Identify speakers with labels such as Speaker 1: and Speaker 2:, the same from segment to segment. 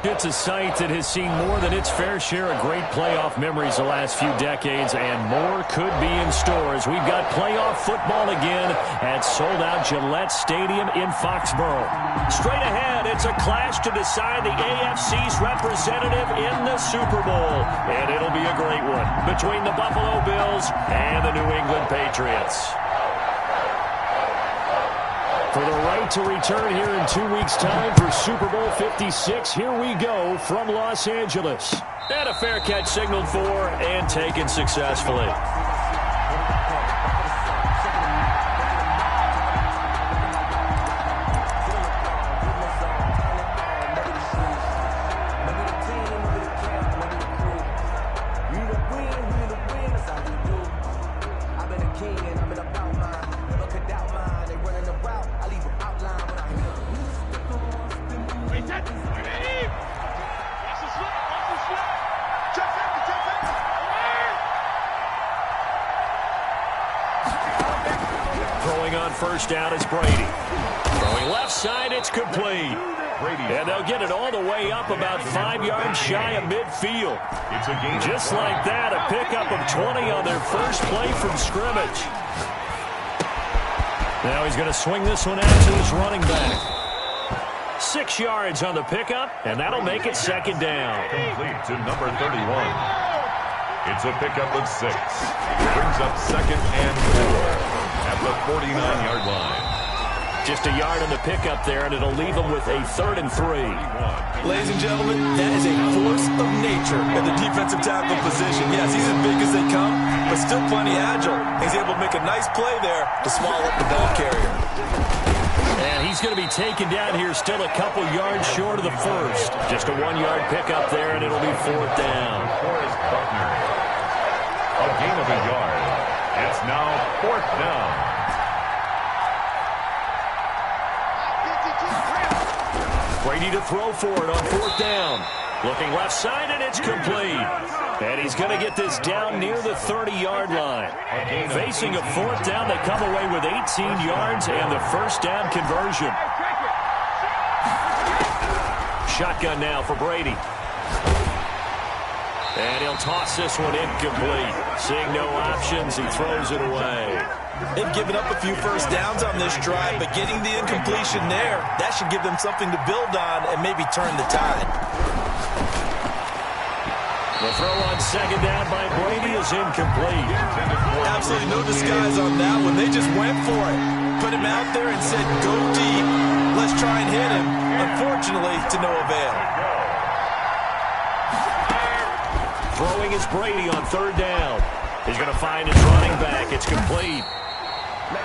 Speaker 1: It's a site that has seen more than its fair share of great playoff memories the last few decades, and more could be in store as we've got playoff football again at sold-out Gillette Stadium in Foxborough. Straight ahead, it's a clash to decide the AFC's representative in the Super Bowl, and it'll be a great one between the Buffalo Bills and the New England Patriots. For the right to return here in 2 weeks' time for Super Bowl 56, here we go from Los Angeles. And a fair catch signaled for and taken successfully. Throwing on first down is Brady. Throwing left side, it's complete. And they'll get it all the way up about 5 yards shy of midfield. Just like that, a pickup of 20 on their first play from scrimmage. Now he's going to swing this one out to his running back. 6 yards on the pickup, and that'll make it second down.
Speaker 2: Complete to number 31. It's a pickup of 6. Brings up second and 4 at the 49-yard line.
Speaker 1: Just a yard on the pickup there, and it'll leave them with a 3rd and 3.
Speaker 3: Ladies and gentlemen, that is a force of nature at the defensive tackle position. Yes, he's as big as they come, but still plenty agile. He's able to make a nice play there to swallow up the ball carrier.
Speaker 1: And he's going to be taken down here still a couple yards short of the first. Just a 1-yard pickup there, and it'll be 4th down.
Speaker 2: Forrest Buckner. A gain of a yard. It's now 4th down.
Speaker 1: Brady to throw for it on 4th down. Looking left side, and it's complete. And he's going to get this down near the 30-yard line. Facing a 4th down, they come away with 18 yards and the first down conversion. Shotgun now for Brady. And he'll toss this one incomplete. Seeing no options, he throws it away.
Speaker 3: They've given up a few first downs on this drive, but getting the incompletion there, that should give them something to build on and maybe turn the tide.
Speaker 1: The throw on second down by Brady is incomplete.
Speaker 3: Absolutely no disguise on that one. They just went for it. Put him out there and said, go deep. Let's try and hit him. Unfortunately, to no avail.
Speaker 1: Throwing is Brady on 3rd down. He's going to find his running back. It's complete.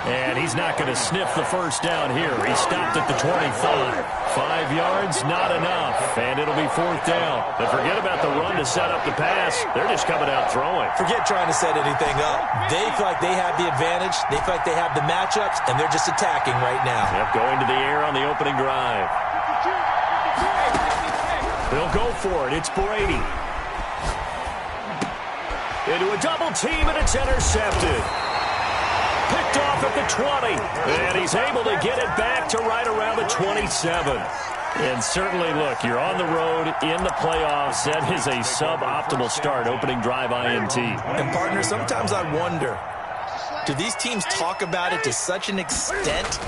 Speaker 1: And he's not going to sniff the first down here. He stopped at the 25. 5 yards, not enough. And it'll be 4th down. But forget about the run to set up the pass. They're just coming out throwing.
Speaker 3: Forget trying to set anything up. They feel like they have the advantage. They feel like they have the matchups, and they're just attacking right now.
Speaker 1: Yep, going to the air on the opening drive. They'll go for it. It's Brady. Into a double team, and it's intercepted. Picked off at the 20. And he's able to get it back to right around the 27. And certainly, look, you're on the road in the playoffs. That is a suboptimal start, opening drive INT.
Speaker 3: And, partner, sometimes I wonder, do these teams talk about it to such an extent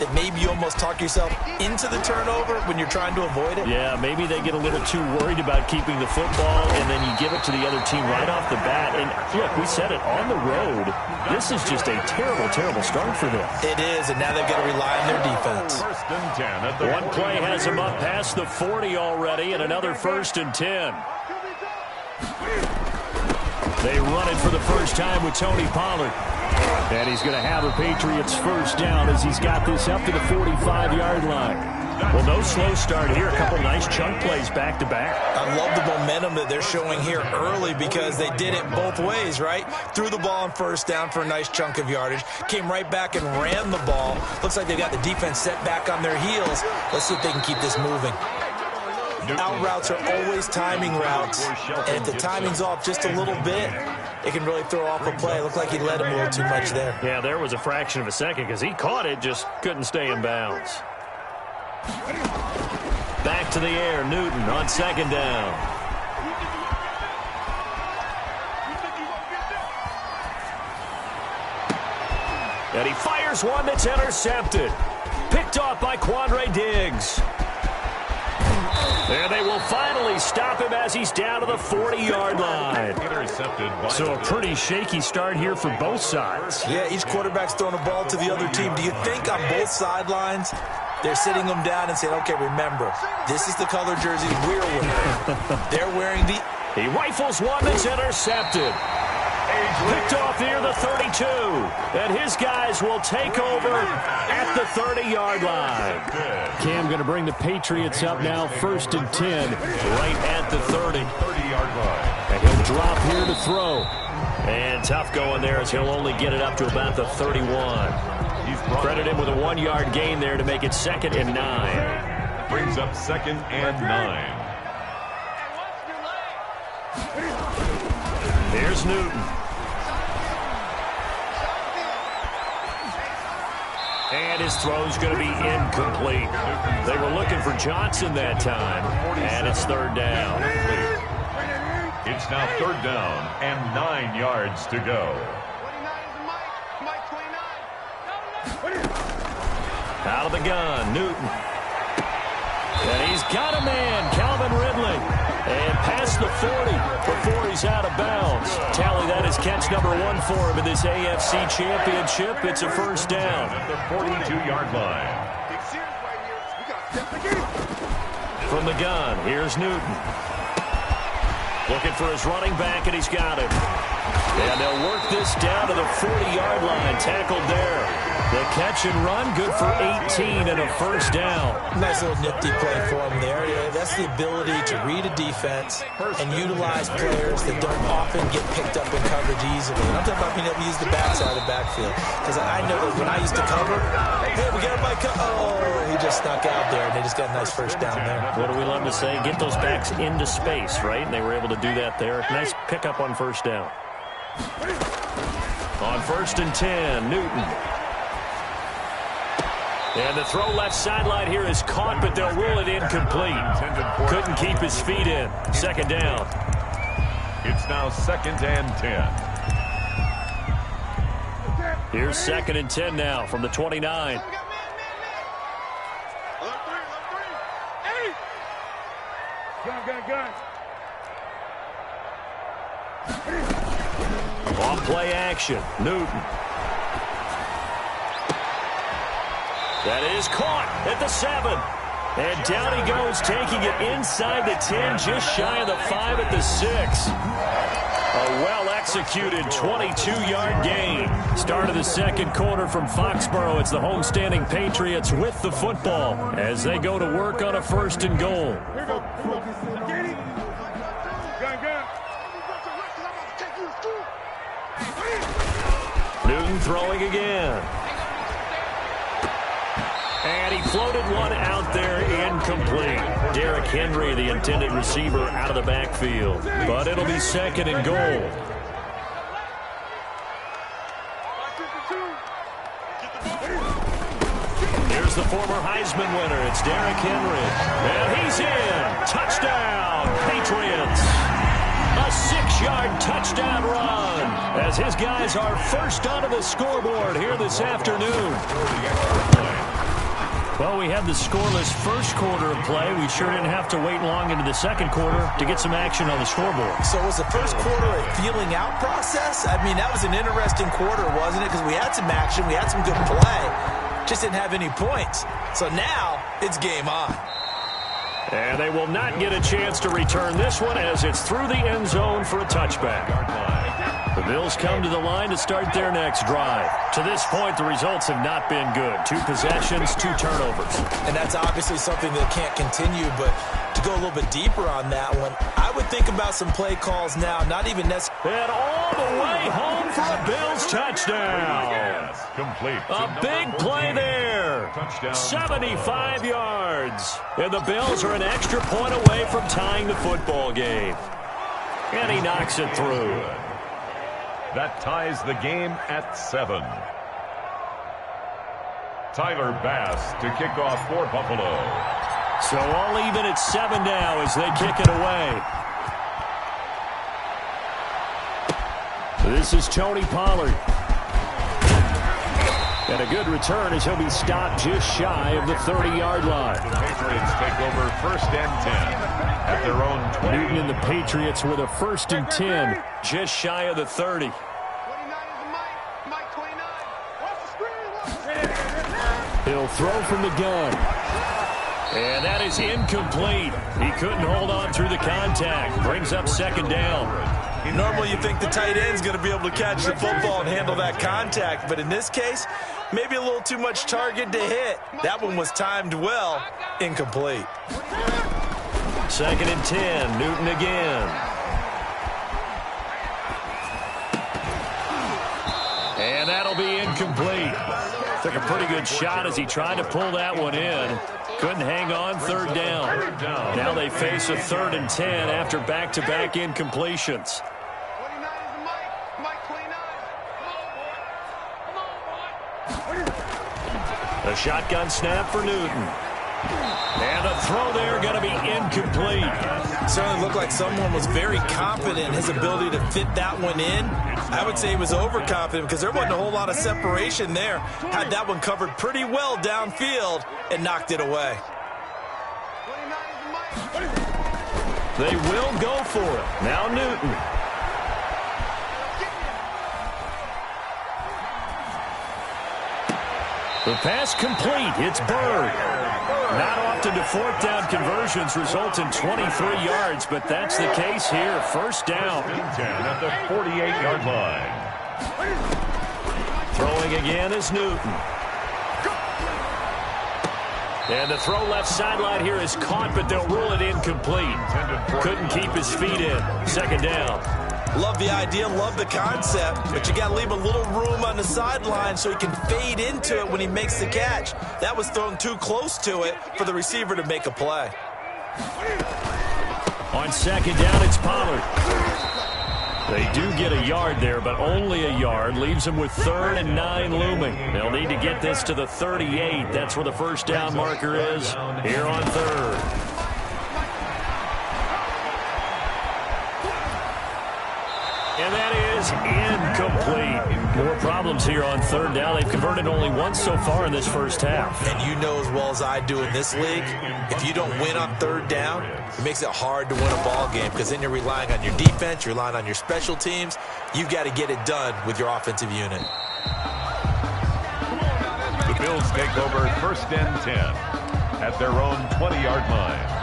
Speaker 3: that maybe you almost talk yourself into the turnover when you're trying to avoid it?
Speaker 1: Yeah, maybe they get a little too worried about keeping the football, and then you give it to the other team right off the bat. And, look, we said it, on the road, this is just a terrible, terrible start for them.
Speaker 3: It is, and now they've got to rely on their defense.
Speaker 2: 1st and 10.
Speaker 1: One play has them up past the 40 already, and another 1st and 10. They run it for the first time with Tony Pollard. And he's going to have the Patriots first down as he's got this up to the 45-yard line. Well, no slow start here. A couple nice chunk plays back-to-back.
Speaker 3: I love the momentum that they're showing here early because they did it both ways, right? Threw the ball on first down for a nice chunk of yardage. Came right back and ran the ball. Looks like they've got the defense set back on their heels. Let's see if they can keep this moving. Out routes are always timing routes. And if the timing's off just a little bit, it can really throw off a play. Looked like he led him a little too much there.
Speaker 1: Yeah, there was a fraction of a second because he caught it, just couldn't stay in bounds. Back to the air, Newton on second down. And he fires one that's intercepted. Picked off by Quandre Diggs. And they will finally stop him as he's down to the 40-yard line. So a pretty shaky start here for both sides.
Speaker 3: Yeah, each quarterback's throwing a ball to the other team. Do you think on both sidelines they're sitting them down and saying, okay, remember, this is the color jersey we're wearing. They're wearing the...
Speaker 1: He rifles one that's intercepted. Picked off near the 32. And his guys will take over at the 30-yard line. Cam going to bring the Patriots up now, 1st and 10, right at the 30.
Speaker 2: 30-yard line.
Speaker 1: And he'll drop here to throw. And tough going there as he'll only get it up to about the 31. Credit him with a 1-yard gain there to make it 2nd and 9.
Speaker 2: Brings up 2nd and 9.
Speaker 1: Here's Newton. And his throw's going to be incomplete. They were looking for Johnson that time. And it's 3rd down.
Speaker 2: It's now 3rd down and 9 yards to go.
Speaker 1: Out of the gun, Newton. And he's got a man, Calvin Ridley. And past the 40 before he's out of bounds. Tally that is catch number 1 for him in this AFC Championship. It's a 1st down.
Speaker 2: At the 42-yard line.
Speaker 1: From the gun, here's Newton. Looking for his running back, and he's got him. And they'll work this down to the 40-yard line. Tackled there. The catch and run, good for 18 and a 1st down.
Speaker 3: Nice little nifty play for him there. Yeah, that's the ability to read a defense and utilize players that don't often get picked up in coverage easily. And I'm talking about being able to use the backside of the backfield. Because I know that when I used to cover, hey, we got my he just snuck out there, and they just got a nice 1st down there.
Speaker 1: What do we love to say? Get those backs into space, right? And they were able to do that there. Nice pickup on 1st down. On 1st and 10, Newton. And the throw left sideline here is caught, but they'll rule it incomplete. Couldn't keep his feet in. 2nd down.
Speaker 2: It's now 2nd and 10.
Speaker 1: Here's 2nd and 10 now from the 29. On play action, Newton. That is caught at the 7. And down he goes, taking it inside the 10, just shy of the 5 at the 6. A well-executed 22-yard gain. Start of the 2nd quarter from Foxborough. It's the homestanding Patriots with the football as they go to work on a 1st and goal. Newton throwing again. And he floated one out there incomplete. Derrick Henry, the intended receiver, out of the backfield. But it'll be 2nd and goal. Here's the former Heisman winner. It's Derrick Henry. And he's in. Touchdown, Patriots. A 6-yard touchdown run as his guys are first onto the scoreboard here this afternoon. Well, we had the scoreless 1st quarter of play. We sure didn't have to wait long into the 2nd quarter to get some action on the scoreboard.
Speaker 3: So was the 1st quarter a feeling out process? I mean, that was an interesting quarter, wasn't it? Because we had some action, we had some good play, just didn't have any points. So now it's game on.
Speaker 1: And they will not get a chance to return this one as it's through the end zone for a touchback. The Bills come to the line to start their next drive. To this point, the results have not been good. 2 possessions, 2 turnovers.
Speaker 3: And that's obviously something that can't continue, but to go a little bit deeper on that one, I would think about some play calls now, not even necessarily.
Speaker 1: And all the way home for a Bills touchdown.
Speaker 2: Yes, complete.
Speaker 1: A big play there.
Speaker 2: Touchdown.
Speaker 1: 75 yards. And the Bills are an extra point away from tying the football game. And he knocks it through.
Speaker 2: That ties the game at 7. Tyler Bass to kick off for Buffalo.
Speaker 1: So all even at 7 now as they kick it away. This is Tony Pollard. And a good return as he'll be stopped just shy of the 30-yard line.
Speaker 2: The Patriots take over 1st and 10 at their own 20.
Speaker 1: Newton and the Patriots with a 1st and 10 just shy of the 30. He'll throw from the gun. And that is incomplete. He couldn't hold on through the contact. Brings up 2nd down.
Speaker 3: Normally you think the tight end's going to be able to catch the football and handle that contact, but in this case, maybe a little too much target to hit. That one was timed well. Incomplete.
Speaker 1: 2nd and 10. Newton again. And that'll be incomplete. Took a pretty good shot as he tried to pull that one in. Couldn't hang on. 3rd down. Now they face a 3rd and 10 after back-to-back incompletions. A shotgun snap for Newton. And a throw there going to be incomplete.
Speaker 3: Certainly looked like someone was very confident in his ability to fit that one in. I would say he was overconfident because there wasn't a whole lot of separation there. Had that one covered pretty well downfield and knocked it away.
Speaker 1: They will go for it. Now Newton. The pass complete. It's Bird. Not often do 4th down conversions result in 23 yards, but that's the case here. 1st down.
Speaker 2: 10 at the 48-yard line.
Speaker 1: Throwing again is Newton. And the throw left sideline here is caught, but they'll rule it incomplete. Couldn't keep his feet in. 2nd down.
Speaker 3: Love the idea, love the concept, but you got to leave a little room on the sideline so he can fade into it when he makes the catch. That was thrown too close to it for the receiver to make a play.
Speaker 1: On 2nd down, it's Pollard. They do get a yard there, but only a yard. Leaves them with 3rd and 9 looming. They'll need to get this to the 38. That's where the 1st down marker is here on 3rd. And that is incomplete. More problems here on 3rd down. They've converted only once so far in this 1st half.
Speaker 3: And you know as well as I do in this league, if you don't win on 3rd down, it makes it hard to win a ball game because then you're relying on your defense, you're relying on your special teams. You've got to get it done with your offensive unit.
Speaker 2: The Bills take over 1st and 10 at their own 20-yard line.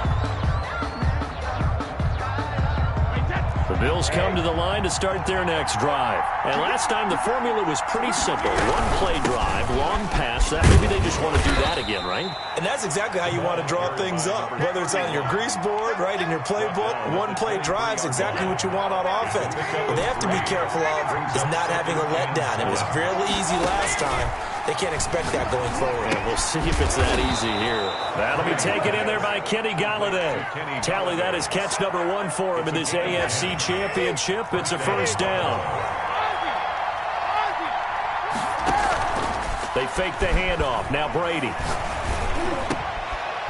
Speaker 1: The Bills come to the line to start their next drive. And last time the formula was pretty simple. 1-play drive, long pass. That maybe they just want to do that again, right?
Speaker 3: And that's exactly how you want to draw things up. Whether it's on your grease board, right, in your playbook, 1-play drive's exactly what you want on offense. What they have to be careful of is not having a letdown. It was fairly easy last time. They can't expect that going forward.
Speaker 1: Yeah, we'll see if it's that easy here. That'll be taken in there by Kenny Galladay. Tally that is catch number 1 for him in this AFC Championship. It's a 1st down. They fake the handoff. Now Brady.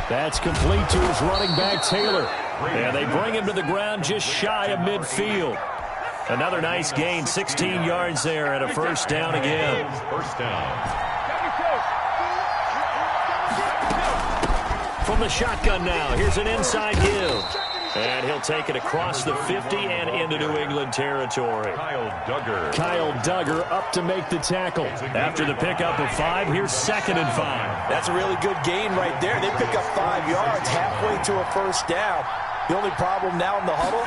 Speaker 1: That's complete to his running back, Taylor. And they bring him to the ground just shy of midfield. Another nice gain, 16 yards there, and a 1st down again.
Speaker 2: 1st down.
Speaker 1: From the shotgun now, here's an inside give. And he'll take it across the 50 and into New England territory. Kyle Duggar up to make the tackle. After the pickup of 5, here's 2nd and 5.
Speaker 3: That's a really good gain right there. They pick up 5 yards halfway to a 1st down. The only problem now in the huddle,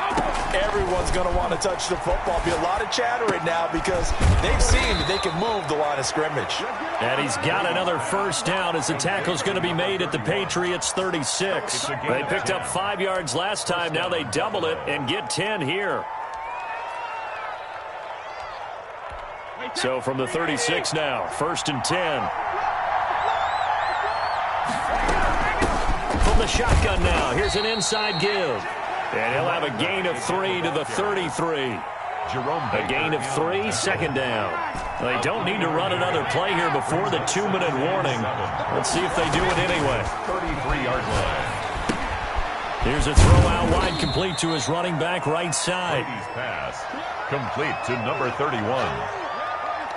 Speaker 3: everyone's going to want to touch the football. Be a lot of chatter right now because they've seen that they can move the line of scrimmage.
Speaker 1: And he's got another 1st down as the tackle's going to be made at the Patriots 36. They picked up 5 yards last time. Now they double it and get 10 here. So from the 36 now, 1st and 10. From the shotgun now, here's an inside give. And he'll have a gain of 3 to the 33. A gain of 3, 2nd down. They don't need to run another play here before the 2-minute warning. Let's see if they do it anyway.
Speaker 2: 33-yard line.
Speaker 1: Here's a throw out wide, complete to his running back right side.
Speaker 2: Brady's pass complete to number 31.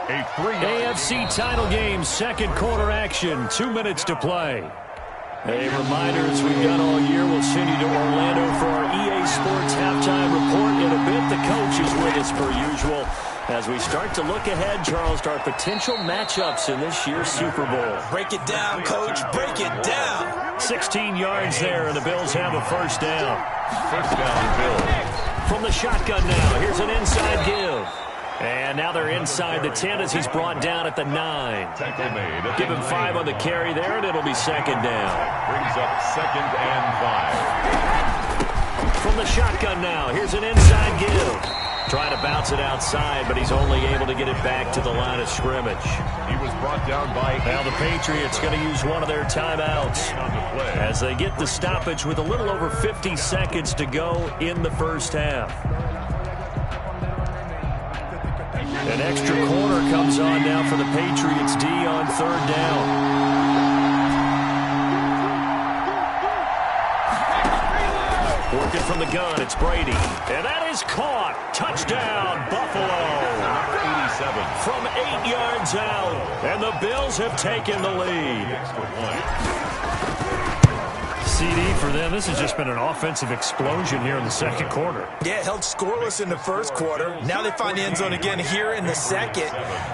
Speaker 2: A 3-yard
Speaker 1: AFC title game, second quarter action, 2 minutes to play. A reminder, as we've done all year, we'll send you to Orlando for our EA Sports halftime report in a bit. The coach is with us per usual as we start to look ahead, Charles, to our potential matchups in this year's Super Bowl.
Speaker 3: Break it down, Coach. Break it down.
Speaker 1: 16 yards there, and the Bills have a first down.
Speaker 2: First down, Bills.
Speaker 1: From the shotgun now, here's an inside give. And now they're inside the 10 as he's brought down at the 9.
Speaker 2: Tackle made.
Speaker 1: Give him 5 on the carry there, and it'll be second down.
Speaker 2: Brings up 2nd and 5.
Speaker 1: From the shotgun now, here's an inside give. Trying to bounce it outside, but he's only able to get it back to the line of scrimmage.
Speaker 2: He was brought down by...
Speaker 1: Now the Patriots going to use one of their timeouts
Speaker 2: on the play.
Speaker 1: as they get the stoppage with a little over 50 seconds to go in the first half. An extra corner comes on now for the Patriots D on third down. Working from the gun, it's Brady. And that is caught. Touchdown, Buffalo.
Speaker 2: Number 87.
Speaker 1: From 8 yards out. And the Bills have taken the lead.
Speaker 2: Extra point.
Speaker 1: CD for them. This has just been an offensive explosion here in the second quarter.
Speaker 3: Yeah, held scoreless in the first quarter. Now they find the end zone again here in the second.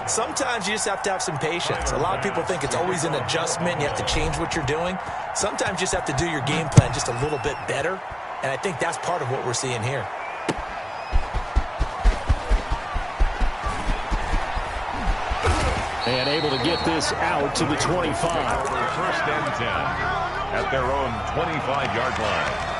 Speaker 3: Sometimes you just have to have some patience. A lot of people think it's always an adjustment. You have to change what you're doing. Sometimes you just have to do your game plan just a little bit better. And I think that's part of what we're seeing here.
Speaker 1: And able to get this out to the 25.
Speaker 2: First and 10. At their own 25-yard line.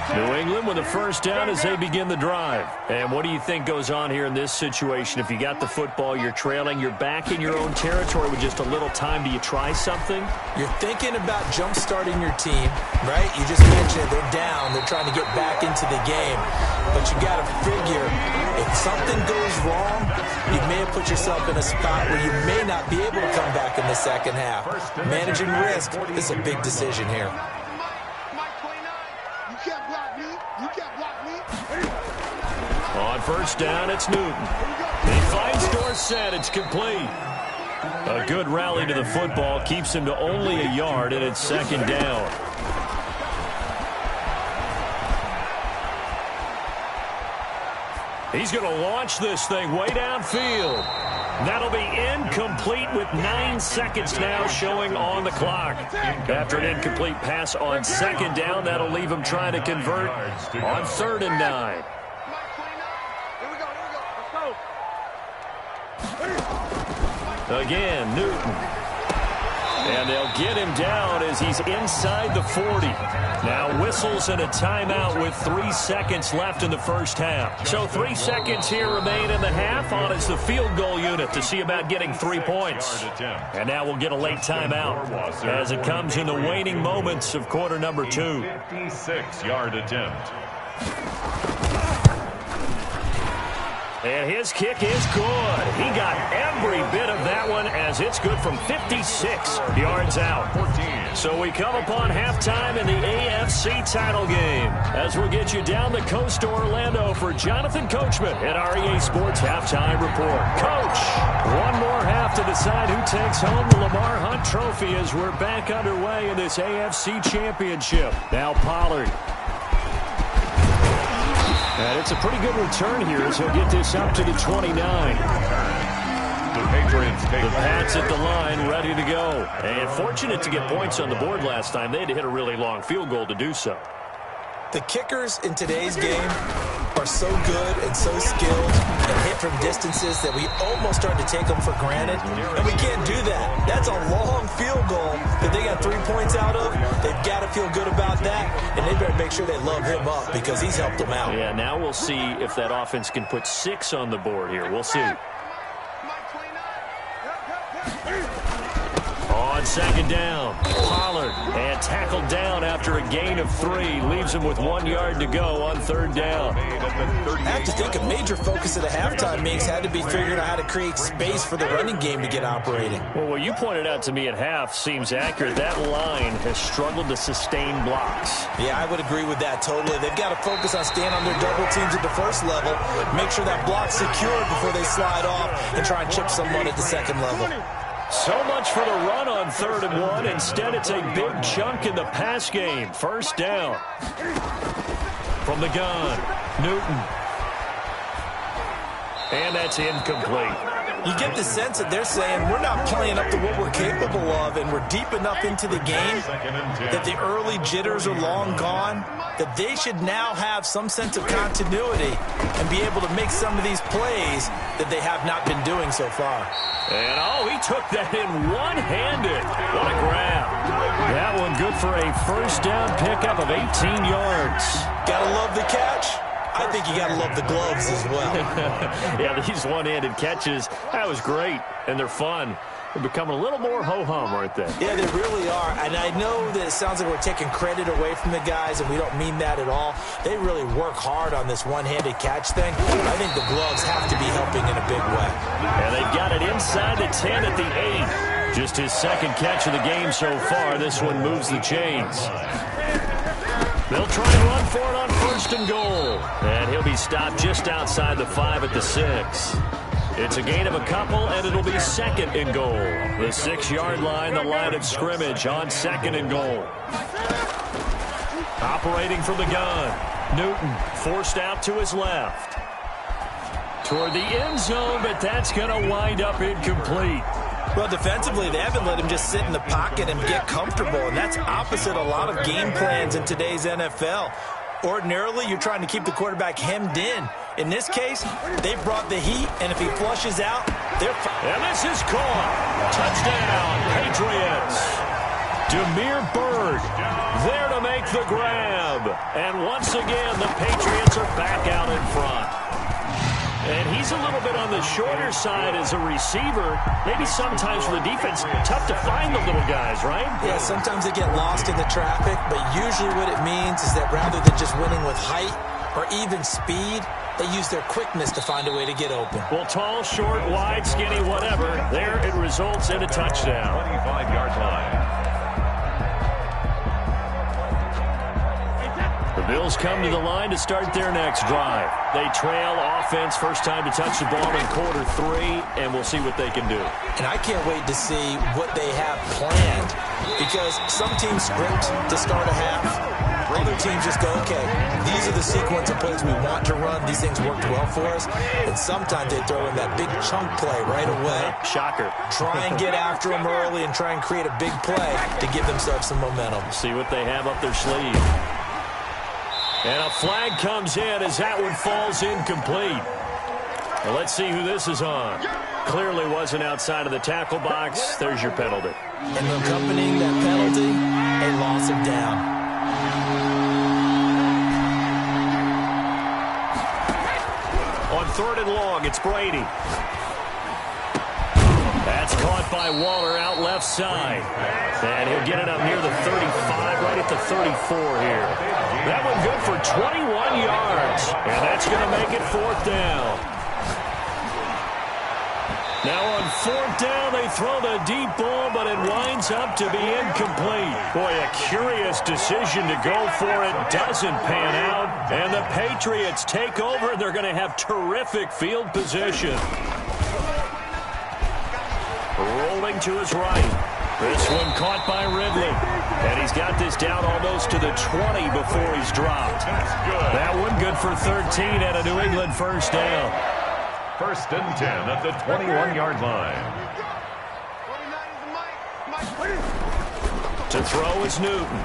Speaker 1: New England with a first down as they begin the drive. And what do you think goes on here in this situation? If you got the football, you're trailing, you're back in your own territory with just a little time. Do you try something?
Speaker 3: You're thinking about jump-starting your team, right? You just mentioned they're down. They're trying to get back into the game. But you got to figure, if something goes wrong, you may have put yourself in a spot where you may not be able to come back in the second half. Managing risk is a big decision here.
Speaker 1: On first down, it's Newton. He finds Dorsett. It's complete. A good rally to the football keeps him to only a yard, and it's second down. He's going to launch this thing way downfield. That'll be incomplete with 9 seconds now showing on the clock. After an incomplete pass on second down, that'll leave him trying to convert on 3rd and 9. Again, Newton. And they'll get him down as he's inside the 40. Now whistles and a timeout with 3 seconds left in the first half. So 3 seconds here remain in the half on as the field goal unit to see about getting 3 points. And now we'll get a late timeout as it comes in the waning moments of quarter number 2.
Speaker 2: 56-yard attempt.
Speaker 1: And his kick is good. He got every bit of that one as it's good from 56 yards out.
Speaker 2: 14.
Speaker 1: So we come upon halftime in the AFC title game as we'll get you down the coast to Orlando for Jonathan Coachman at our EA Sports Halftime Report. Coach, one more half to decide who takes home the Lamar Hunt Trophy as we're back underway in this AFC Championship. Now Pollard. And it's a pretty good return here as he'll get this up to the 29.
Speaker 2: The Patriots take
Speaker 1: the Pats at the line, ready to go. And fortunate to get points on the board last time. They had to hit a really long field goal to do so.
Speaker 3: The kickers in today's game are so good and so skilled and hit from distances that we almost start to take them for granted. And we can't do that. That's a long field goal that they got 3 points out of. They've got to feel good about that. And they better make sure they love him up because he's helped them out.
Speaker 1: Yeah, now we'll see if that offense can put 6 on the board here. We'll see. On second down. Pollard and tackled down after a gain of 3. Leaves him with 1 yard to go on third down.
Speaker 3: I have to think a major focus of the halftime meetings had to be figuring out how to create space for the running game to get operating.
Speaker 1: Well, what you pointed out to me at half seems accurate. That line has struggled to sustain blocks.
Speaker 3: Yeah, I would agree with that totally. They've got to focus on staying on their double teams at the first level, make sure that block's secured before they slide off and try and chip someone at the second level.
Speaker 1: So much for the run on 3rd and 1. Instead, it's a big chunk in the pass game. First down. From the gun, Newton. And that's incomplete.
Speaker 3: You get the sense that they're saying we're not playing up to what we're capable of, and we're deep enough into the game that the early jitters are long gone, that they should now have some sense of continuity and be able to make some of these plays that they have not been doing so far.
Speaker 1: And, he took that in one-handed. What a grab. That one good for a first down pickup of 18 yards.
Speaker 3: Gotta love the catch. I think you got to love the gloves as well.
Speaker 1: Yeah, these one-handed catches, that was great, and they're fun. They're becoming a little more ho-hum, aren't they?
Speaker 3: Yeah, they really are. And I know that it sounds like we're taking credit away from the guys, and we don't mean that at all. They really work hard on this one-handed catch thing. I think the gloves have to be helping in a big way.
Speaker 1: And they've got it inside the 10 at the 8. Just his second catch of the game so far. This one moves the chains. They'll try and run for it on 1st and goal. And he'll be stopped just outside the 5 at the 6. It's a gain of a couple, and it'll be 2nd and goal. The 6-yard line, the line of scrimmage on 2nd and goal. Operating from the gun. Newton forced out to his left. Toward the end zone, but that's going to wind up incomplete.
Speaker 3: Well, defensively, they haven't let him just sit in the pocket and get comfortable, and that's opposite a lot of game plans in today's NFL. Ordinarily, you're trying to keep the quarterback hemmed in. In this case, they brought the heat, and if he flushes out, they're fine.
Speaker 1: And this is caught. Touchdown, Patriots. Damiere Byrd there to make the grab. And once again, the Patriots are back out in front. And he's a little bit on the shorter side as a receiver. Maybe sometimes for the defense, tough to find the little guys, right?
Speaker 3: Yeah, sometimes they get lost in the traffic, but usually what it means is that rather than just winning with height or even speed, they use their quickness to find a way to get open.
Speaker 1: Well, tall, short, wide, skinny, whatever, there it results in a touchdown.
Speaker 2: 25-yard line.
Speaker 1: The Bills come to the line to start their next drive. They trail offense, first time to touch the ball in quarter 3, and we'll see what they can do.
Speaker 3: And I can't wait to see what they have planned, because some teams script to start a half. Other teams just go, okay, these are the sequence of plays we want to run. These things worked well for us. And sometimes they throw in that big chunk play right away.
Speaker 1: Shocker.
Speaker 3: Try and get after them early and try and create a big play to give themselves some momentum.
Speaker 1: See what they have up their sleeve. And a flag comes in as that one falls incomplete. Well, let's see who this is on. Clearly wasn't outside of the tackle box. There's your penalty.
Speaker 3: And accompanying that penalty, a loss of down.
Speaker 1: On 3rd and long, it's Brady. That's caught by Waller out left side. And he'll get it up near the 35, right at the 34 here. That one good for 21 yards. And that's going to make it 4th down. Now on 4th down, they throw the deep ball, but it winds up to be incomplete. Boy, a curious decision to go for it. Doesn't pan out. And the Patriots take over. They're going to have terrific field position. Rolling to his right. This one caught by Ridley. And he's got this down almost to the 20 before he's dropped. That one good for 13 and a New England first down.
Speaker 2: 1st and 10 at the 21-yard line.
Speaker 1: To throw is Newton.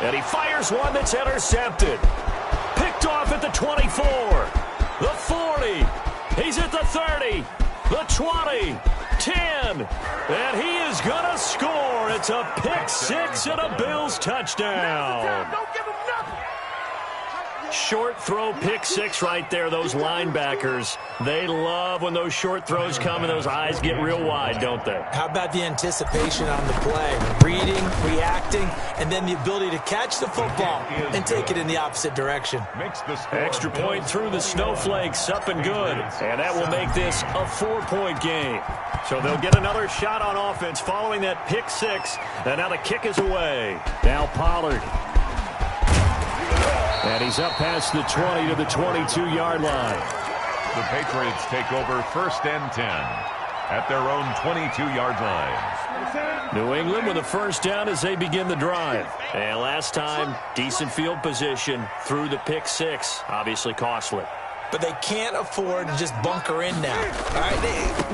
Speaker 1: And he fires one that's intercepted. Picked off at the 24. The 40. He's at the 30. The 20. 10. And he is going to score. It's a pick 6 and a Bills touchdown. Short throw pick six right there. Those linebackers, they love when those short throws come and those eyes get real wide, don't they?
Speaker 3: How about the anticipation on the play? Reading, reacting, and then the ability to catch the football and take it in the opposite direction.
Speaker 1: Extra point through the snowflakes, up and good. And that will make this a 4-point game. So they'll get another shot on offense following that pick six. And now the kick is away. Now Pollard. And he's up past the 20 to the 22-yard line.
Speaker 2: The Patriots take over 1st and 10 at their own 22-yard line.
Speaker 1: New England with a first down as they begin the drive. And last time, decent field position through the pick six. Obviously costly.
Speaker 3: But they can't afford to just bunker in now. All right,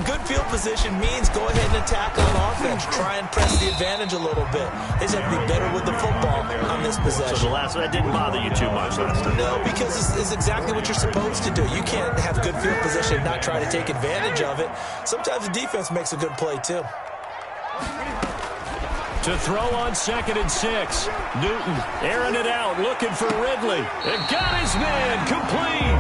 Speaker 3: good field position means go ahead and attack on offense. Try and press the advantage a little bit. They just have to be better with the football on this possession.
Speaker 1: So the last that didn't bother you too much last time?
Speaker 3: No, because it's exactly what you're supposed to do. You can't have good field position and not try to take advantage of it. Sometimes the defense makes a good play too.
Speaker 1: To throw on 2nd and 6. Newton airing it out, looking for Ridley. And got his man complete.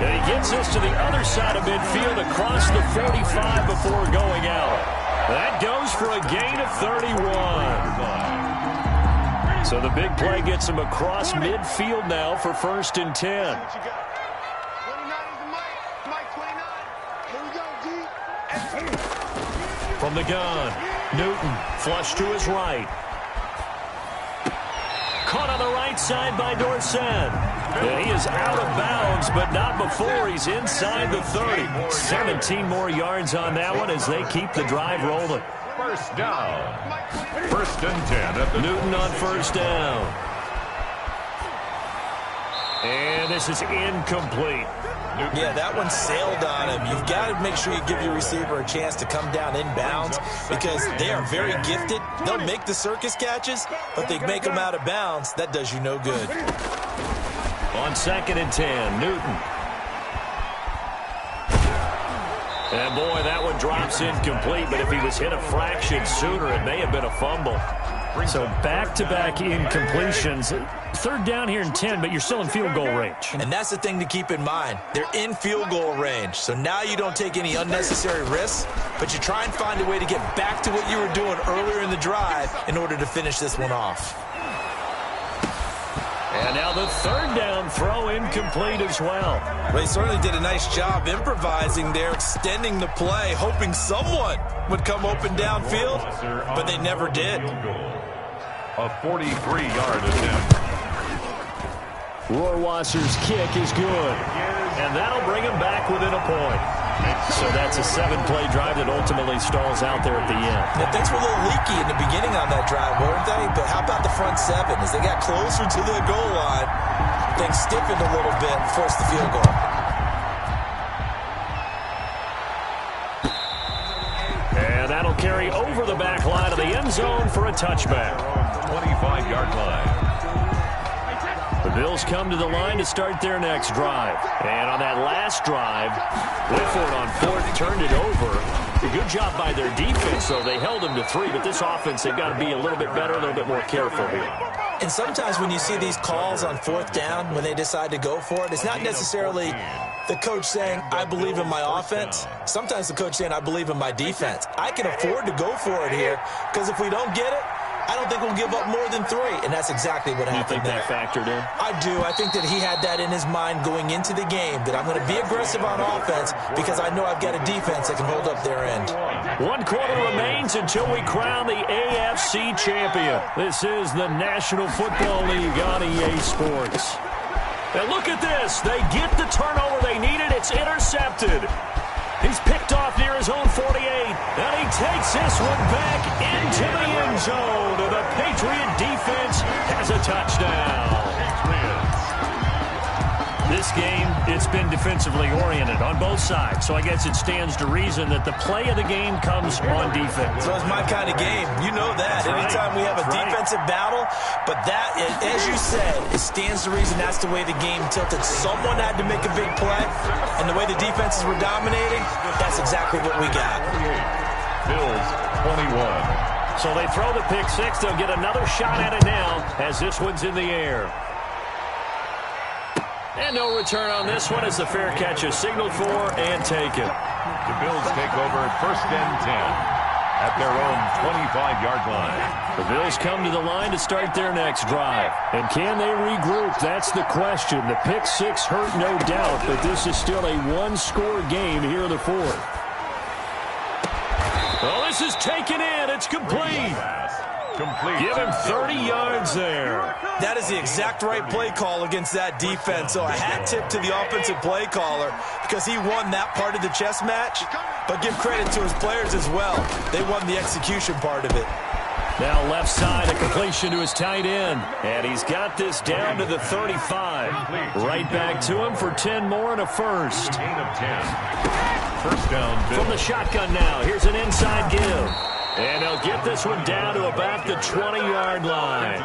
Speaker 1: And he gets us to the other side of midfield across the 45 before going out. That goes for a gain of 31. So the big play gets him across midfield now for 1st and 10. From the gun, Newton flush to his right. Caught on the right side by Dorsett. And he is out of bounds, but not before he's inside the 30. 17 more yards on that one as they keep the drive rolling.
Speaker 2: First down. 1st and 10 at the
Speaker 1: Newton on first down. And this is incomplete.
Speaker 3: Yeah, that one sailed on him. You've got to make sure you give your receiver a chance to come down inbounds because they are very gifted. They'll make the circus catches, but they make them out of bounds. That does you no good.
Speaker 1: On 2nd and 10, Newton. And boy, that one drops incomplete, but if he was hit a fraction sooner, it may have been a fumble. So back-to-back incompletions. 3rd down here and 10, but you're still in field goal range.
Speaker 3: And that's the thing to keep in mind. They're in field goal range. So now you don't take any unnecessary risks, but you try and find a way to get back to what you were doing earlier in the drive in order to finish this one off.
Speaker 1: And now the 3rd down throw incomplete as well.
Speaker 3: They certainly did a nice job improvising there, extending the play, hoping someone would come open downfield, but they never did.
Speaker 2: A 43-yard attempt.
Speaker 1: Rohrwasser's kick is good, and that'll bring him back within a point. So that's a 7-play drive that ultimately stalls out there at the end.
Speaker 3: Yeah, things were a little leaky in the beginning on that drive, weren't they? But how about the front 7? As they got closer to the goal line, things stiffened a little bit and forced the field goal.
Speaker 1: And that'll carry over the back line of the end zone for a touchback.
Speaker 2: 25-yard line.
Speaker 1: The Bills come to the line to start their next drive. And on that last drive, Whitford on 4th turned it over. A good job by their defense, though. They held them to 3, but this offense, they've got to be a little bit better, a little bit more careful here.
Speaker 3: And sometimes when you see these calls on 4th down, when they decide to go for it, it's not necessarily the coach saying, I believe in my offense. Sometimes the coach saying, I believe in my defense. I can afford to go for it here, because if we don't get it, I don't think we'll give up more than 3, and that's exactly what happened there.
Speaker 1: You think that factored in?
Speaker 3: I do. I think that he had that in his mind going into the game, that I'm going to be aggressive on offense because I know I've got a defense that can hold up their end.
Speaker 1: 1 quarter remains until we crown the AFC champion. This is the National Football League on EA Sports. And look at this. They get the turnover they needed. It's intercepted. He's picked off near his own 48, and he takes this one back into the end zone. The Patriot defense has a touchdown. This game, it's been defensively oriented on both sides, so I guess it stands to reason that the play of the game comes on defense.
Speaker 3: So it's my kind of game. You know that. Anytime we have a defensive battle, but that, as you said, it stands to reason that's the way the game tilted. Someone had to make a big play, and the way the defenses were dominating, that's exactly what we got.
Speaker 2: Bills 21.
Speaker 1: So they throw the pick six. They'll get another shot at it now as this one's in the air. And no return on this one as the fair catch is signaled for and taken.
Speaker 2: The Bills take over first and 10 at their own 25-yard line.
Speaker 1: The Bills come to the line to start their next drive. And can they regroup? That's the question. The pick six hurt, no doubt, but this is still a one-score game here in the fourth. Well, this is taken in. It's complete. Give him 30 yards there.
Speaker 3: That is the exact right play call against that defense. So a hat tip to the offensive play caller because he won that part of the chess match. But give credit to his players as well. They won the execution part of it.
Speaker 1: Now left side, a completion to his tight end. And he's got this down to the 35. Right back to him for 10 more and a first.
Speaker 2: Gain of 10. First down, Bills.
Speaker 1: From the shotgun now, here's an inside give. And they'll get this one down to about the 20-yard line.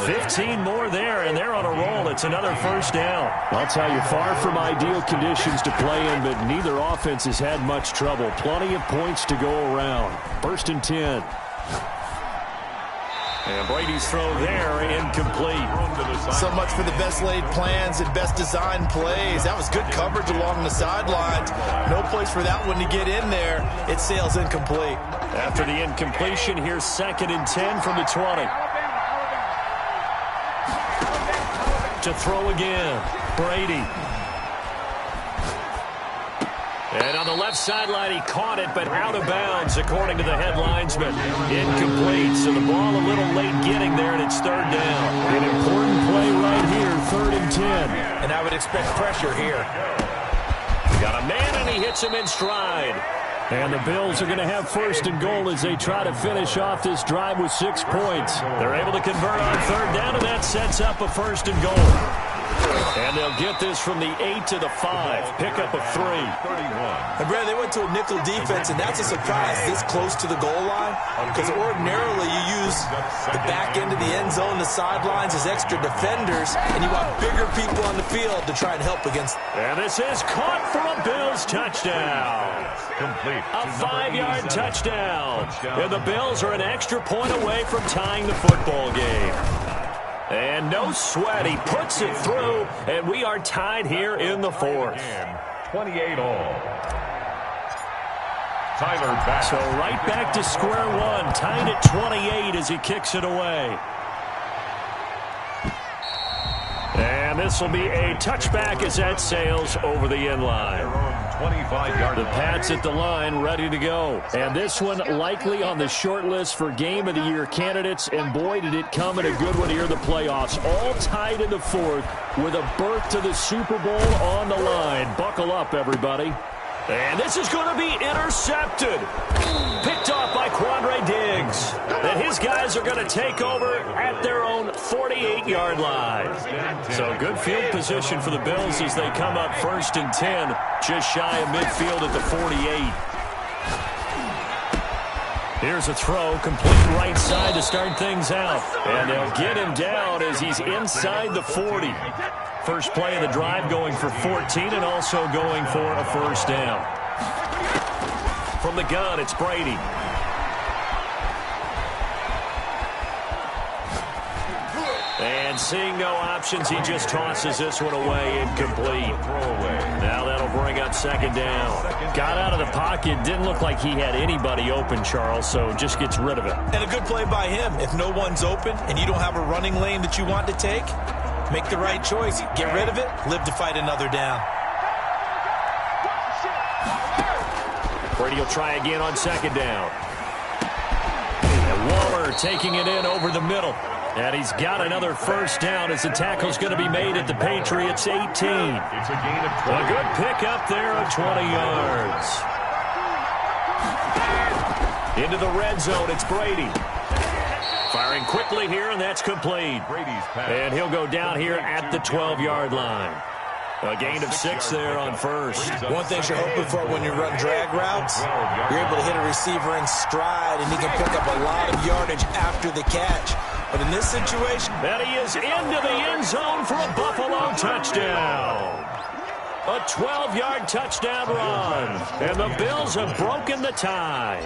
Speaker 1: 15 more there, and they're on a roll. It's another first down. I'll tell you, far from ideal conditions to play in, but neither offense has had much trouble. Plenty of points to go around. First and 10. And Brady's throw there, incomplete.
Speaker 3: So much for the best laid plans and best designed plays. That was good coverage along the sidelines. No place for that one to get in there. It sails incomplete.
Speaker 1: After the incompletion, here's second and 10 from the 20. To throw again, Brady. And on the left sideline, he caught it, but out of bounds, according to the headlinesman. Incomplete, so the ball a little late getting there, and it's third down. An important play right here, third and 10.
Speaker 3: And I would expect pressure here.
Speaker 1: Got a man, and he hits him in stride. And the Bills are going to have first and goal as they try to finish off this drive with 6 points. They're able to convert on third down, and that sets up a first and goal. And they'll get this from the 8 to the 5. Pickup of 3.
Speaker 3: And Brad, they went to a nickel defense, and that's a surprise this close to the goal line. Because ordinarily you use the back end of the end zone, the sidelines as extra defenders, and you want bigger people on the field to try and help against.
Speaker 1: And this is caught for a Bills touchdown.
Speaker 2: Complete.
Speaker 1: A 5-yard touchdown. And the Bills are an extra point away from tying the football game. And no sweat, he puts it through, and we are tied here in the fourth.
Speaker 2: 28 all. Tyler back.
Speaker 1: So right back to square one, tied at 28 as he kicks it away. And this will be a touchback as that sails over the end line.
Speaker 2: 25-yard
Speaker 1: The Pats at the line, ready to go. And this one likely on the short list for Game of the Year candidates. And boy, did it come in a good one here in the playoffs. All tied in the fourth with a berth to the Super Bowl on the line. Buckle up, everybody. And this is going to be intercepted. Picked off by Quandre Diggs. And his guys are going to take over at their own 48-yard line. So good field position for the Bills as they come up first and 10, just shy of midfield at the 48. Here's a throw, complete right side to start things out. And they'll get him down as he's inside the 40. First play of the drive going for 14 and also going for a first down. From the gun, it's Brady. And seeing no options, he just tosses this one away, incomplete. Now that'll bring up second down. Got out of the pocket, didn't look like he had anybody open, Charles, so just gets rid of it.
Speaker 3: And a good play by him. If no one's open and you don't have a running lane that you want to take, make the right choice. Get rid of it, live to fight another down.
Speaker 1: Brady will try again on second down. And Waller taking it in over the middle. And he's got another first down as the tackle's going to be made at the Patriots 18.
Speaker 2: It's a gain of 20.
Speaker 1: A good pickup there of 20 yards. Into the red zone, it's Brady. Firing quickly here, and that's complete.
Speaker 2: Brady's pass.
Speaker 1: And he'll go down here at the 12-yard line. A gain of 6 there on first.
Speaker 3: One thing you're hoping for when you run drag routes, you're able to hit a receiver in stride, and he can pick up a lot of yardage after the catch. But in this situation,
Speaker 1: and he is into the end zone for a Buffalo touchdown. A 12-yard touchdown run. And the Bills have broken the tie.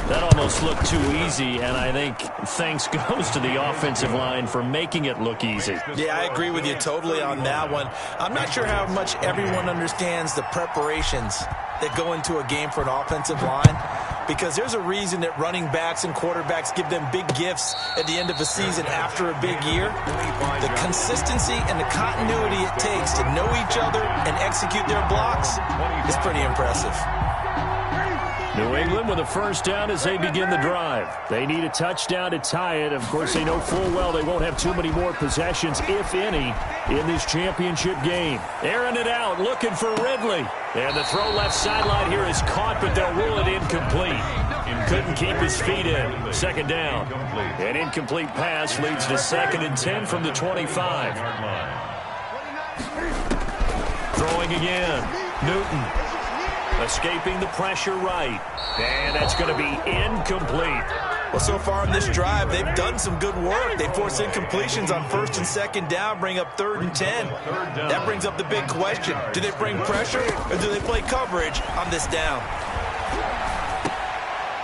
Speaker 1: That almost looked too easy, and I think thanks goes to the offensive line for making it look easy.
Speaker 3: Yeah, I agree with you totally on that one. I'm not sure how much everyone understands the preparations that go into a game for an offensive line, because there's a reason that running backs and quarterbacks give them big gifts at the end of a season after a big year. The consistency and the continuity it takes to know each other and execute their blocks is pretty impressive.
Speaker 1: New England with a first down as they begin the drive. They need a touchdown to tie it. Of course, they know full well they won't have too many more possessions, if any, in this championship game. Airing it out, looking for Ridley. And the throw left sideline here is caught, but they'll rule it incomplete. Couldn't keep his feet in. Second down. An incomplete pass leads to 2nd and 10 from the 25. Throwing again. Newton. Escaping the pressure right. And that's going to be incomplete.
Speaker 3: Well, so far in this drive, they've done some good work. They force incompletions on 1st and 2nd down, bring up 3rd and 10. That brings up the big question. Do they bring pressure or do they play coverage on this down?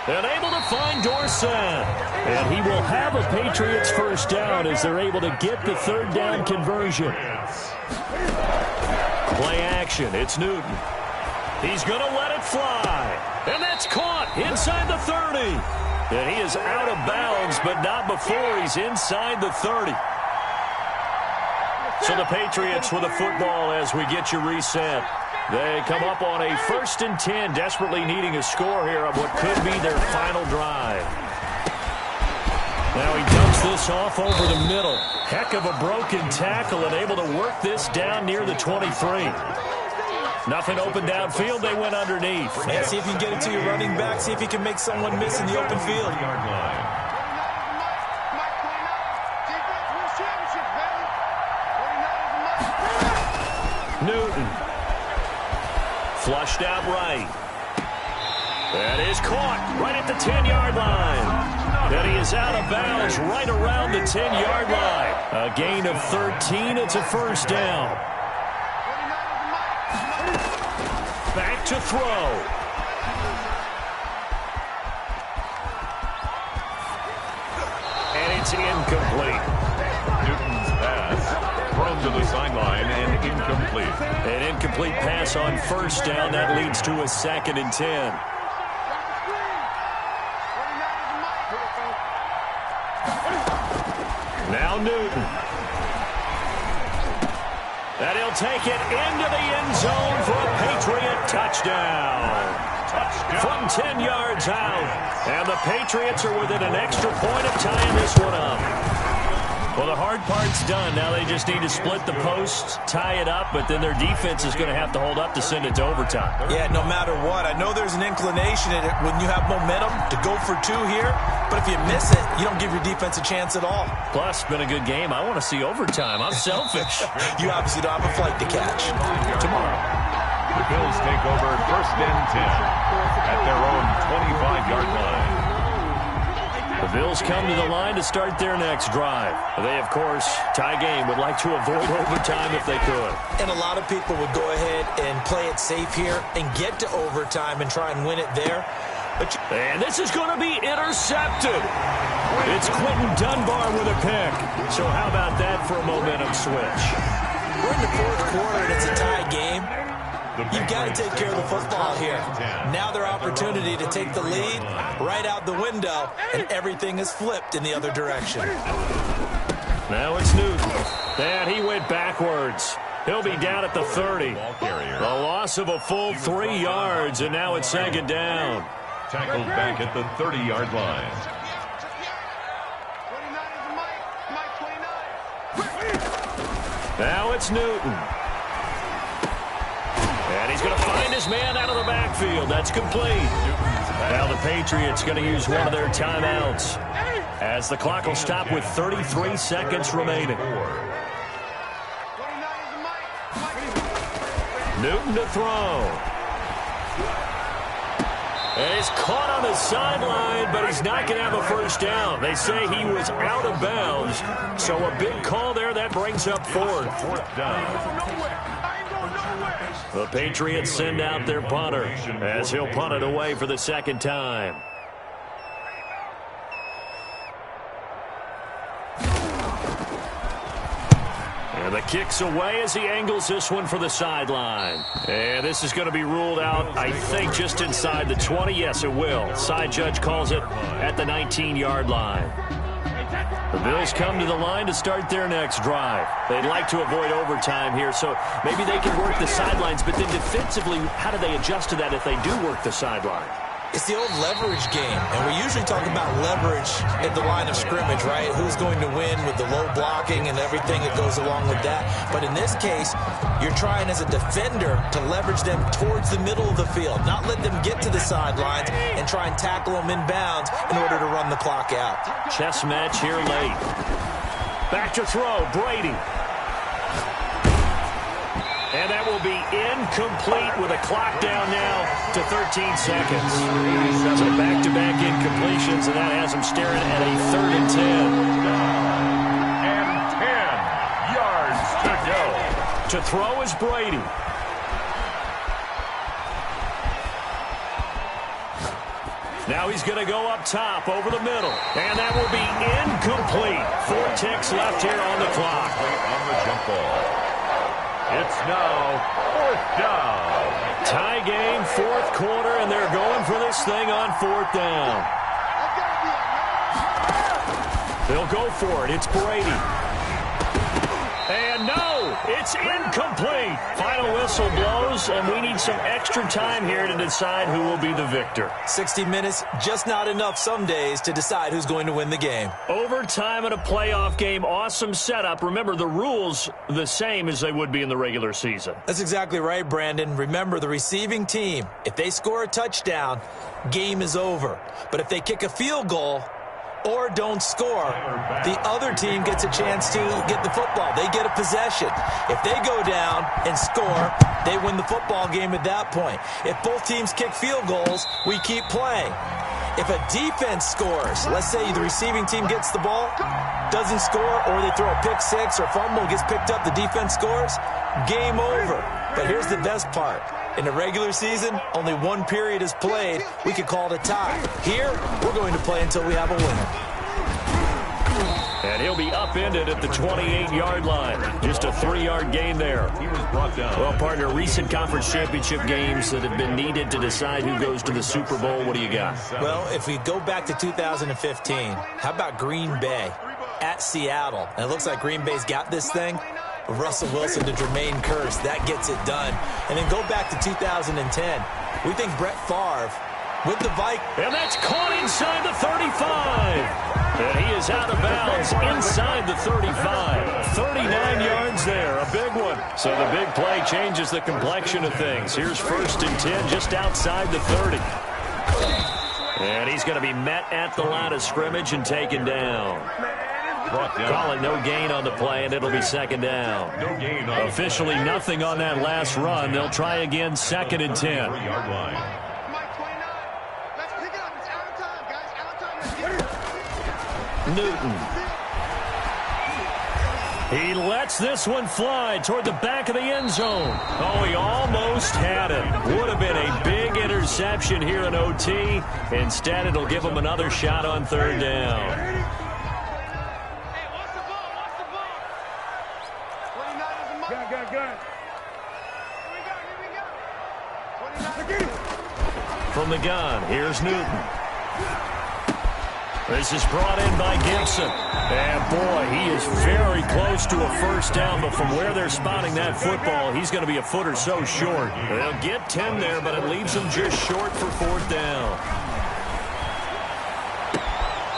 Speaker 1: And able to find Dorsett. And he will have a Patriots first down as they're able to get the 3rd down conversion. Play action. It's Newton. He's going to let it fly. And that's caught inside the 30. And he is out of bounds, but not before he's inside the 30. So the Patriots with the football as we get you reset. They come up on a 1st and 10, desperately needing a score here on what could be their final drive. Now he dumps this off over the middle. Heck of a broken tackle and able to work this down near the 23. Nothing open downfield. They went underneath.
Speaker 3: Yeah, see if you can get it to your running back. See if you can make someone miss in the open field.
Speaker 1: Newton. Flushed out right. That is caught right at the 10-yard line. And he is out of bounds right around the 10-yard line. A gain of 13. It's a first down. Back to throw. And it's incomplete.
Speaker 2: Newton's pass thrown to the sideline and incomplete.
Speaker 1: An incomplete pass on first down. That leads to a 2nd and 10. Now Newton. And he'll take it into the end zone for a Patriot touchdown. From 10 yards out. And the Patriots are within an extra point of tying this one up. Well, the hard part's done. Now they just need to split the posts, tie it up, but then their defense is going to have to hold up to send it to overtime.
Speaker 3: Yeah, no matter what. I know there's an inclination in it when you have momentum to go for 2 here, but if you miss it, you don't give your defense a chance at all.
Speaker 1: Plus, it's been a good game. I want to see overtime. I'm selfish.
Speaker 3: You obviously don't have a flight to catch.
Speaker 1: Tomorrow.
Speaker 2: The Bills take over 1st and 10 at their own 25-yard line.
Speaker 1: The Bills come to the line to start their next drive. They, of course, tie game, would like to avoid overtime if they could.
Speaker 3: And a lot of people would go ahead and play it safe here and get to overtime and try and win it there.
Speaker 1: And this is going to be intercepted. It's Quentin Dunbar with a pick. So how about that for a momentum switch?
Speaker 3: We're in the 4th quarter and it's a tie game. You've got to take care of the football here. Now their opportunity to take the lead right out the window, and everything is flipped in the other direction.
Speaker 1: Now it's Newton. And he went backwards. He'll be down at the 30. A loss of a full 3 yards, and now it's 2nd down.
Speaker 2: Tackled back at the 30-yard line.
Speaker 1: Now it's Newton. And he's going to find his man out of the backfield. That's complete. Now the Patriots going to use one of their timeouts as the clock will stop with 33 seconds remaining. Newton to throw. And he's caught on the sideline, but he's not going to have a first down. They say he was out of bounds. So a big call there. That brings up 4th.
Speaker 2: 4th down.
Speaker 1: The Patriots send out their punter as he'll punt it away for the second time. And the kick's away as he angles this one for the sideline. And this is going to be ruled out, I think, just inside the 20. Yes, it will. Side judge calls it at the 19-yard line. The Bills come to the line to start their next drive. They'd like to avoid overtime here, so maybe they can work the sidelines. But then defensively, how do they adjust to that if they do work the sideline?
Speaker 3: It's the old leverage game, and we usually talk about leverage at the line of scrimmage, right? Who's going to win with the low blocking and everything that goes along with that. But in this case, you're trying as a defender to leverage them towards the middle of the field, not let them get to the sidelines and try and tackle them inbounds in order to run the clock out.
Speaker 1: Chess match here late. Back to throw, Brady. And that will be incomplete with a clock down now to 13 seconds. So back-to-back incompletions, and that has him staring at a 3rd and 10.
Speaker 2: And 10 yards to go.
Speaker 1: To throw is Brady. Now he's going to go up top over the middle. And that will be incomplete. 4 ticks left here on the clock.
Speaker 2: On the jump ball. It's now 4th down.
Speaker 1: Tie game, 4th quarter, and they're going for this thing on 4th down. They'll go for it. It's Brady. And no, it's incomplete. Final whistle blows, and we need some extra time here to decide who will be the victor.
Speaker 3: 60 minutes, just not enough some days to decide who's going to win the game.
Speaker 1: Overtime in a playoff game, awesome setup. Remember, the rules the same as they would be in the regular season.
Speaker 3: That's exactly right, Brandon. Remember, the receiving team, if they score a touchdown, game is over. But if they kick a field goal or don't score, the other team gets a chance to get the football. They get a possession. If they go down and score, they win the football game at that point. If both teams kick field goals, we keep playing. If a defense scores, let's say the receiving team gets the ball, doesn't score, or they throw a pick six or fumble, gets picked up, the defense scores, game over. But here's the best part. In the regular season, only 1 period is played. We could call it a tie. Here, we're going to play until we have a winner.
Speaker 1: And he'll be upended at the 28-yard line. Just a 3-yard gain there.
Speaker 2: He was brought down.
Speaker 1: Well, partner, recent conference championship games that have been needed to decide who goes to the Super Bowl. What do you got?
Speaker 3: Well, if we go back to 2015, how about Green Bay at Seattle? And it looks like Green Bay's got this thing. Russell Wilson to Jermaine Kearse, that gets it done. And then go back to 2010. We think Brett Favre with the Vikings.
Speaker 1: And that's caught inside the 35. And he is out of bounds inside the 35. 39 yards there, a big one. So the big play changes the complexion of things. Here's 1st and 10 just outside the 30. And he's going to be met at the line of scrimmage and taken down. Call it no gain on the play, and it'll be 2nd down.
Speaker 2: No gain on
Speaker 1: Officially nothing on that last run. They'll try again, 2nd and 10.
Speaker 2: 3-yard line.
Speaker 1: Newton. He lets this one fly toward the back of the end zone. Oh, he almost had it. Would have been a big interception here in OT. Instead, it'll give him another shot on 3rd down. From the gun, here's Newton. This is brought in by Gibson. And, boy, he is very close to a 1st down, but from where they're spotting that football, he's going to be a foot or so short. They'll get 10 there, but it leaves him just short for 4th down.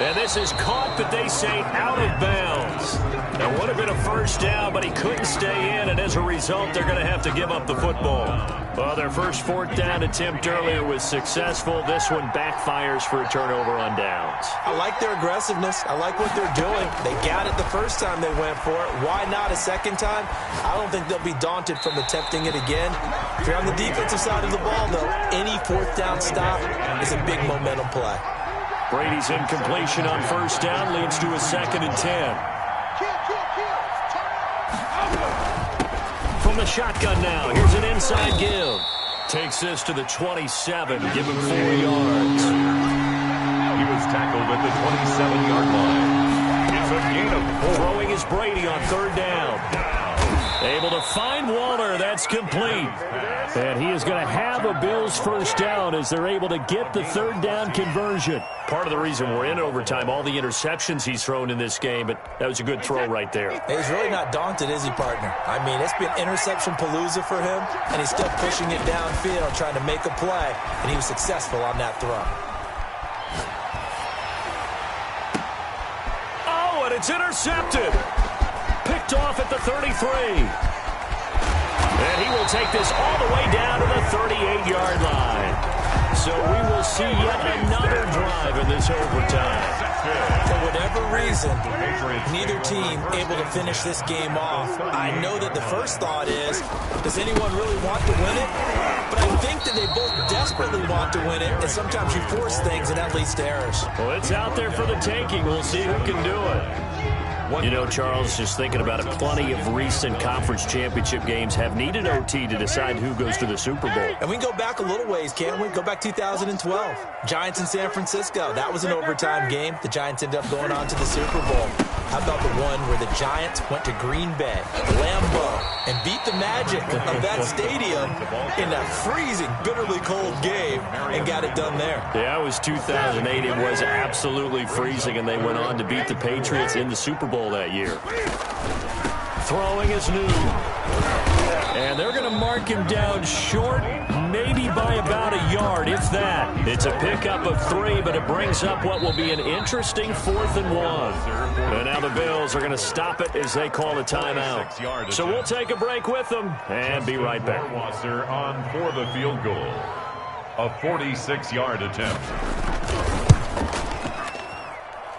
Speaker 1: And this is caught, but they say out of bounds. It would have been a 1st down, but he couldn't stay in, and as a result, they're going to have to give up the football. Well, their first 4th down attempt earlier was successful. This one backfires for a turnover on downs.
Speaker 3: I like their aggressiveness. I like what they're doing. They got it the first time they went for it. Why not a second time? I don't think they'll be daunted from attempting it again. If you're on the defensive side of the ball, though, any 4th down stop is a big momentum play.
Speaker 1: Brady's incompletion on 1st down leads to a 2nd and 10. from the shotgun now. Here's an inside give. Takes this to the 27, give him 4 yards.
Speaker 2: He was tackled at the 27-yard line. It's a gain of 4.
Speaker 1: Throwing is Brady on 3rd down. Able to find Waller. That's complete. And he is going to have a Bills first down as they're able to get the 3rd down conversion. Part of the reason we're in overtime, all the interceptions he's thrown in this game, but that was a good throw right there.
Speaker 3: He's really not daunted, is he, partner? I mean, it's been interception palooza for him, and he's still pushing it downfield, trying to make a play, and he was successful on that throw.
Speaker 1: Oh, and it's intercepted. Picked off at the 33. And he will take this all the way down to the 38-yard line. So we will see yet another drive in this overtime.
Speaker 3: For whatever reason, neither team able to finish this game off. I know that the first thought is, does anyone really want to win it? But I think that they both desperately want to win it, and sometimes you force things, and that leads to errors.
Speaker 1: Well, it's out there for the taking. We'll see who can do it. You know, Charles, just thinking about it, plenty of recent conference championship games have needed OT to decide who goes to the Super Bowl.
Speaker 3: And we can go back a little ways, can't we? Go back 2012. Giants in San Francisco. That was an overtime game. The Giants ended up going on to the Super Bowl. How about the one where the Giants went to Green Bay, Lambeau, and beat the Magic of that stadium in that freezing, bitterly cold game and got it done there?
Speaker 1: Yeah, it was 2008. It was absolutely freezing, and they went on to beat the Patriots in the Super Bowl that year. Throwing is new. And they're going to mark him down short, maybe by about a yard, if that. It's a pickup of 3, but it brings up what will be an interesting 4th and 1. And now the Bills are going to stop it as they call a timeout. So we'll take a break with them and be right back.
Speaker 2: Wasser on for the field goal. A 46-yard attempt.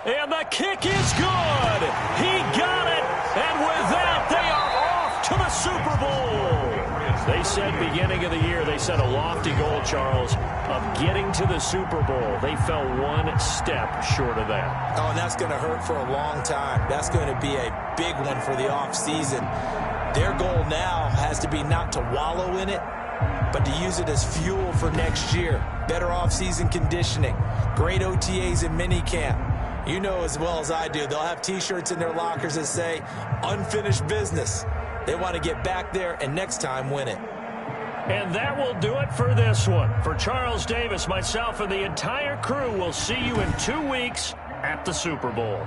Speaker 1: And the kick is good. He got it. And with that, they are off to the Super Bowl. They said beginning of the year, they set a lofty goal, Charles, of getting to the Super Bowl. They fell one step short of that.
Speaker 3: Oh, and that's going to hurt for a long time. That's going to be a big one for the offseason. Their goal now has to be not to wallow in it, but to use it as fuel for next year. Better offseason conditioning, great OTAs and minicamp. You know as well as I do, they'll have T-shirts in their lockers that say, unfinished business. They want to get back there and next time win it.
Speaker 1: And that will do it for this one. For Charles Davis, myself, and the entire crew, we'll see you in 2 weeks at the Super Bowl.